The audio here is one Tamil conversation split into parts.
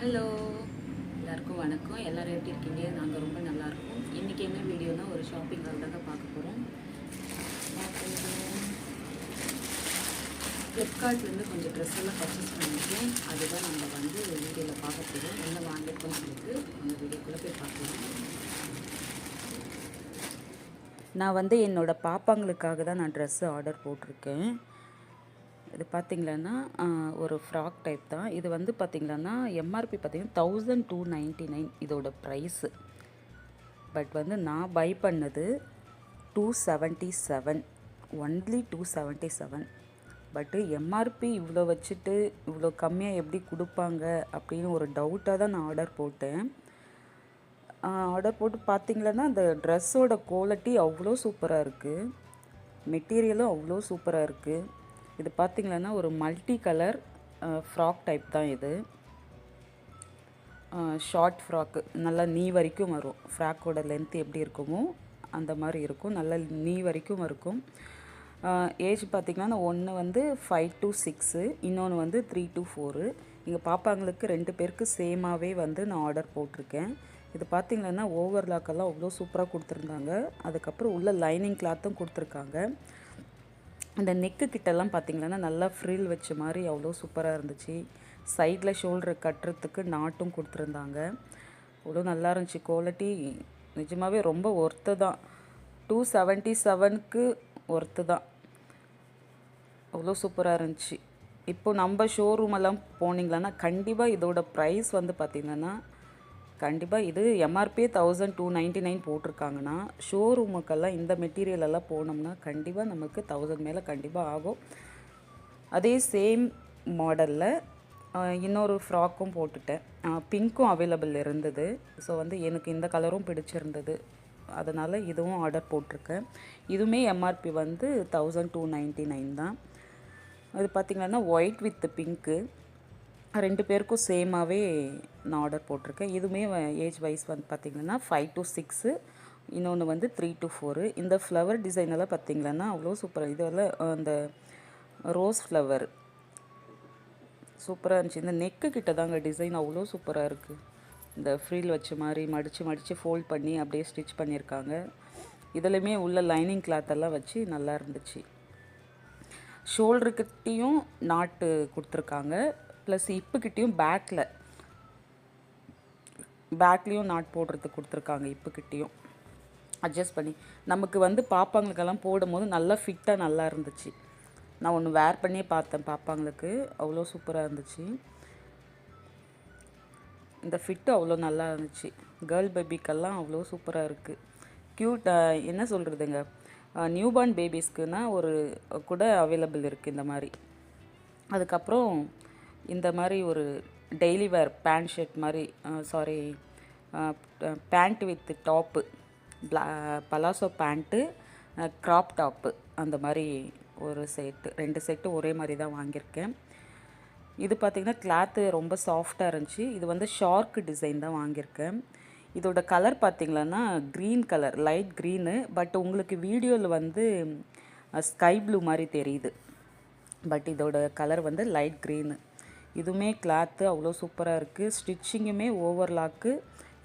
ஹலோ, எல்லாருக்கும் வணக்கம். எல்லோரும் எப்படி இருக்கீங்க? நாங்கள் ரொம்ப நல்லாயிருக்கோம். இன்றைக்கி என்ன வீடியோனா ஒரு ஷாப்பிங் ஹால் தாங்க பார்க்க போகிறோம். ஃப்ளிப்கார்ட்லேருந்து கொஞ்சம் ட்ரெஸ் எல்லாம் பர்ச்சேஸ் பண்ணியிருக்கேன். அதுதான் நம்ம வந்து வீடியோவில் பார்க்க போகிறோம். என்ன வாங்கியிருக்கோம்னு சொல்லிட்டு அந்த வீடியோக்குள்ளே போய் பார்க்கலாம். நான் வந்து என்னோடய பாப்பாங்களுக்காக தான் நான் ட்ரெஸ்ஸு ஆர்டர் போட்டிருக்கேன். இது பார்த்திங்களன்னா ஒரு ஃப்ராக் டைப் தான். இது வந்து பார்த்திங்களன்னா எம்ஆர்பி பார்த்திங்கன்னா 1299 இதோட ப்ரைஸு. பட் வந்து நான் பை பண்ணது 277, ஒன்லி 277. பட்டு எம்ஆர்பி இவ்வளோ வச்சுட்டு இவ்வளோ கம்மியாக எப்படி கொடுப்பாங்க அப்படின்னு ஒரு டவுட்டாக தான் நான் ஆர்டர் போட்டேன். ஆர்டர் போட்டு பார்த்திங்களன்னா அந்த ட்ரெஸ்ஸோட குவாலிட்டி அவ்வளோ சூப்பராக இருக்குது, மெட்டீரியலும் அவ்வளோ சூப்பராக இருக்குது. இது பார்த்திங்களன்னா ஒரு மல்டி கலர் ஃப்ராக் டைப் தான் இது. ஷார்ட் ஃப்ராக்கு, நல்லா நீ வரைக்கும் வரும். ஃப்ராக்கோட லென்த் எப்படி இருக்குமோ அந்த மாதிரி இருக்கும், நல்லா நீ வரைக்கும் இருக்கும். ஏஜ் பார்த்திங்கன்னா ஒன்று வந்து 5 to 6, இன்னொன்று வந்து 3 to 4. எங்கள் பாப்பாங்களுக்கு 2 பேருக்கு சேமாகவே வந்து நான் ஆர்டர் போட்டிருக்கேன். இது பார்த்திங்கன்னா ஓவர்லாக்கெல்லாம் அவ்வளோ சூப்பராக கொடுத்துருந்தாங்க. அதுக்கப்புறம் உள்ள லைனிங் கிளாத்தும் கொடுத்துருக்காங்க. அந்த நெக்கு கிட்டெல்லாம் பார்த்திங்கன்னா நல்லா ஃப்ரில் வச்ச மாதிரி அவ்வளோ சூப்பராக இருந்துச்சு. சைடில் ஷோல்டர் கட்டுறதுக்கு நாட்டும் கொடுத்துருந்தாங்க. அவ்வளோ நல்லா இருந்துச்சு. குவாலிட்டி நிஜமாகவே ரொம்ப ஒர்த்து தான். 277க்கு ஒர்த்து தான். அவ்வளோ சூப்பராக இருந்துச்சு. இப்போ நம்ம ஷோரூமெல்லாம் போனீங்களன்னா கண்டிப்பாக இதோட ப்ரைஸ் வந்து பார்த்திங்கன்னா கண்டிப்பாக இது எம்ஆர்பியே 1299 போட்டிருக்காங்கன்னா ஷோரூமுக்கெல்லாம் இந்த மெட்டீரியல் எல்லாம் போனோம்னா கண்டிப்பாக நமக்கு 1000 மேலே கண்டிப்பாக ஆகும். அதே சேம் மாடலில் இன்னொரு ஃப்ராக்கும் போட்டுட்டேன். பிங்க்கும் அவைலபிள் இருந்தது. ஸோ வந்து எனக்கு இந்த கலரும் பிடிச்சிருந்தது, அதனால் இதுவும் ஆர்டர் போட்டிருக்கேன். இதுவுமே எம்ஆர்பி வந்து 1299 தான். அது பார்த்திங்கன்னா ஒயிட் வித் பிங்க்கு 2 பேருக்கும் சேமாகவே நான் ஆர்டர் போட்டிருக்கேன். இதுவுமே ஏஜ் வைஸ் வந்து பார்த்திங்கன்னா 5 to 6, இன்னொன்று வந்து 3 to 4. இந்த ஃப்ளவர் டிசைனெல்லாம் பார்த்திங்கன்னா அவ்வளோ சூப்பராக, இதெல்லாம் அந்த ரோஸ் ஃப்ளவர் சூப்பராக இருந்துச்சு. இந்த நெக்கு கிட்ட தாங்க டிசைன் அவ்வளோ சூப்பராக இருக்குது. இந்த ஃப்ரீல் வச்ச மாதிரி மடித்து ஃபோல்ட் பண்ணி அப்படியே ஸ்டிச் பண்ணியிருக்காங்க. இதுலையுமே உள்ள லைனிங் கிளாத்தெல்லாம் வச்சு நல்லா இருந்துச்சு. ஷோல்டருக்கிட்டேயும் நாட்டு கொடுத்துருக்காங்க, ப்ளஸ் இப்புக்கிட்டேயும் பேக்லேயும் நாட் போடுறதுக்கு கொடுத்துருக்காங்க. இப்புக்கிட்டேயும் அட்ஜஸ்ட் பண்ணி நமக்கு வந்து பாப்பாங்களுக்கெல்லாம் போடும்போது நல்லா ஃபிட்டாக நல்லா இருந்துச்சு. நான் ஒன்று வேர் பண்ணியே பார்த்தேன் பாப்பாங்களுக்கு, அவ்வளோ சூப்பராக இருந்துச்சு. இந்த ஃபிட்டு அவ்வளோ நல்லா இருந்துச்சு. கேர்ள் பேபிக்கெல்லாம் அவ்வளோ சூப்பராக இருக்குது. க்யூட், என்ன சொல்கிறதுங்க, நியூபார்ன் பேபிஸ்க்குன்னா ஒரு கூட அவைலபிள் இருக்குது இந்த மாதிரி. அதுக்கப்புறம் இந்த மாதிரி ஒரு டெய்லி வேர் பேண்ட் ஷர்ட் மாதிரி, pant with top, palazzo pant, crop top, அந்த மாதிரி ஒரு செட்டு, 2 செட்டு ஒரே மாதிரி தான் வாங்கியிருக்கேன். இது பார்த்திங்கன்னா கிளாத்து ரொம்ப சாஃப்டாக இருந்துச்சு. இது வந்து ஷார்க் டிசைன் தான் வாங்கியிருக்கேன். இதோட கலர் பார்த்திங்கன்னா green colour, light green. But உங்களுக்கு வீடியோவில் வந்து ஸ்கை ப்ளூ மாதிரி தெரியுது. பட் இதோட கலர் வந்து லைட் க்ரீனு. இதுவுமே கிளாத்து அவ்வளோ சூப்பராக இருக்குது. ஸ்டிச்சிங்குமே ஓவர்லாக்கு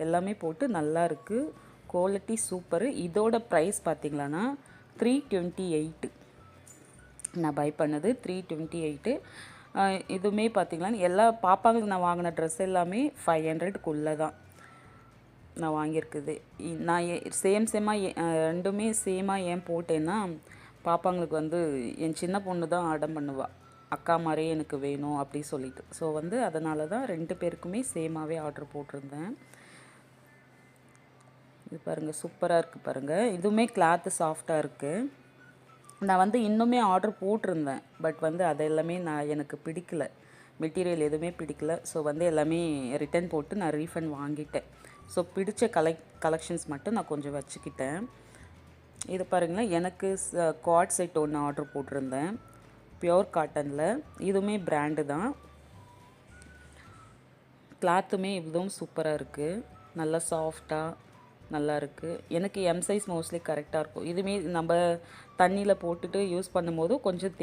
எல்லாமே போட்டு நல்லா இருக்குது. Quality super. இதோட ப்ரைஸ் பார்த்திங்கன்னா 328. நான் பை பண்ணது 328. இதுவுமே பார்த்திங்கன்னா எல்லா பாப்பாங்களுக்கு நான் வாங்கின ட்ரெஸ் எல்லாமே 500க்குள்ளே தான் நான் வாங்கியிருக்குது. நான் சேமாக ரெண்டுமே சேமாக ஏன் போட்டேன்னா, பாப்பாங்களுக்கு வந்து என் சின்ன பொண்ணு தான் அடம் பண்ணுவாள், அக்கா மாதிரியே எனக்கு வேணும் அப்படி சொல்லிட்டு. ஸோ வந்து அதனால தான் 2 பேருக்குமே சேமாகவே ஆர்டர் போட்டிருந்தேன். இது பாருங்கள், சூப்பராக இருக்குது பாருங்கள். இதுவுமே கிளாத்து சாஃப்டாக இருக்குது. நான் வந்து இன்னுமே ஆர்டர் போட்டிருந்தேன், பட் வந்து அதெல்லாமே எனக்கு பிடிக்கல, மெட்டீரியல் எதுவுமே பிடிக்கல. ஸோ வந்து எல்லாமே ரிட்டன் போட்டு நான் ரீஃபண்ட் வாங்கிட்டேன். ஸோ பிடிச்ச கலெக்ஷன்ஸ் மட்டும் நான் கொஞ்சம் வச்சுக்கிட்டேன். இது பாருங்களேன், எனக்கு குவாட் செட் ஒன்று ஆர்டர் போட்டிருந்தேன் பியோர் காட்டனில். இதுவுமே பிராண்டு தான். கிளாத்துமே இதுவும் சூப்பராக இருக்குது, நல்லா சாஃப்டாக நல்லா இருக்குது. எனக்கு எம் சைஸ் மோஸ்ட்லி கரெக்டாக இருக்கும். இதுவுமே நம்ம தண்ணியில் போட்டுட்டு யூஸ் பண்ணும்போது கொஞ்சம்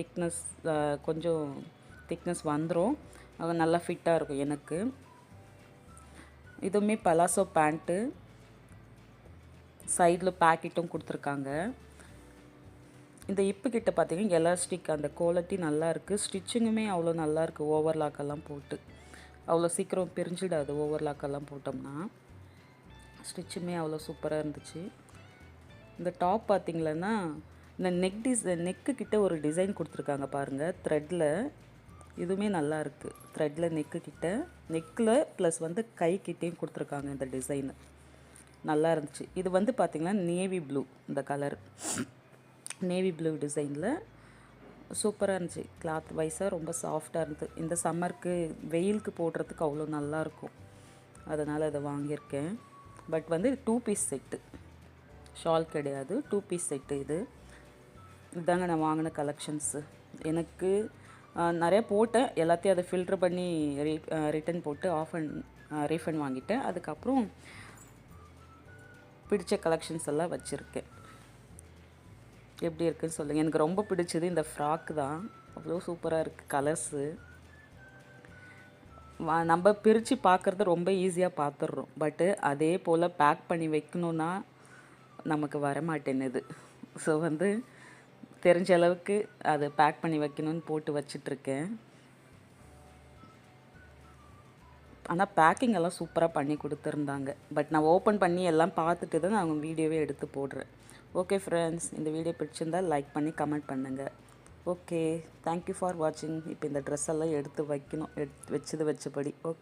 திக்னஸ் வந்துடும், நல்லா ஃபிட்டாக இருக்கும் எனக்கு. இதுவுமே பலாசோ பேண்ட்டு, சைடில் பேக்கெட்டும் கொடுத்துருக்காங்க. இந்த இப்பு கிட்ட பார்த்தீங்கன்னா எலாஸ்டிக் அந்த குவாலிட்டி நல்லா இருக்குது. ஸ்டிச்சிங்குமே அவ்வளோ நல்லா இருக்குது. ஓவர்லாக்கெல்லாம் போட்டு அவ்வளோ சீக்கிரம் பிரிஞ்சிடாது. ஓவர்லாக்கெல்லாம் போட்டோம்னா ஸ்டிச்சுமே அவ்வளோ சூப்பராக இருந்துச்சு. இந்த டாப் பார்த்திங்களன்னா இந்த நெக்கு கிட்ட ஒரு டிசைன் கொடுத்துருக்காங்க பாருங்கள், த்ரெட்டில். இதுவுமே நல்லா இருக்குது. த்ரெட்டில் நெக்கில் ப்ளஸ் வந்து கை கிட்டேயும் கொடுத்துருக்காங்க இந்த டிசைனு. நல்லா இருந்துச்சு. இது வந்து பார்த்திங்கன்னா நேவி ப்ளூ, இந்த கலர் நேவி ப்ளூ டிசைனில் சூப்பராக இருந்துச்சு. கிளாத் வைஸாக ரொம்ப சாஃப்டாக இருந்தது. இந்த சம்மருக்கு வெயிலுக்கு போடுறதுக்கு அவ்வளோ நல்லாயிருக்கும். அதனால் அதை வாங்கியிருக்கேன். பட் வந்து 2 பீஸ் செட்டு, ஷால் கிடையாது, 2 பீஸ் செட்டு. இதுதாங்க நான் வாங்கின கலெக்ஷன்ஸு. எனக்கு நிறையா போட்டேன். எல்லாத்தையும் அதை ஃபில்ட்ரு பண்ணி ரிட்டன் போட்டு ரீஃபண்ட் வாங்கிட்டேன். அதுக்கப்புறம் பிடிச்ச கலெக்ஷன்ஸ் எல்லாம் வச்சுருக்கேன். எப்படி இருக்குதுன்னு சொல்லுங்கள். எனக்கு ரொம்ப பிடிச்சது இந்த ஃப்ராக்கு தான். அவ்வளோ சூப்பராக இருக்குது கலர்ஸு. நம்ம பிரித்து பார்க்குறது ரொம்ப ஈஸியாக பார்த்துட்றோம். பட்டு அதே போல் பேக் பண்ணி வைக்கணுன்னா நமக்கு வரமாட்டேன்னுது. ஸோ வந்து தெரிஞ்ச அளவுக்கு அதை பேக் பண்ணி வைக்கணும்னு போட்டு வச்சிட்ருக்கேன். ஆனால் பேக்கிங் எல்லாம் சூப்பராக பண்ணி கொடுத்துருந்தாங்க. பட் நான் ஓப்பன் பண்ணி எல்லாம் பார்த்துட்டு தான் நான் வீடியோவே எடுத்து போடுறேன். ஓகே ஃப்ரெண்ட்ஸ், இந்த வீடியோ பிடிச்சிருந்தால் லைக் பண்ணி கமெண்ட் பண்ணுங்கள். ஓகே, தேங்க்யூ ஃபார் வாட்சிங். இப்போ இந்த ட்ரெஸ் எல்லாம் எடுத்து வைக்கணும், வச்சபடி. ஓகே.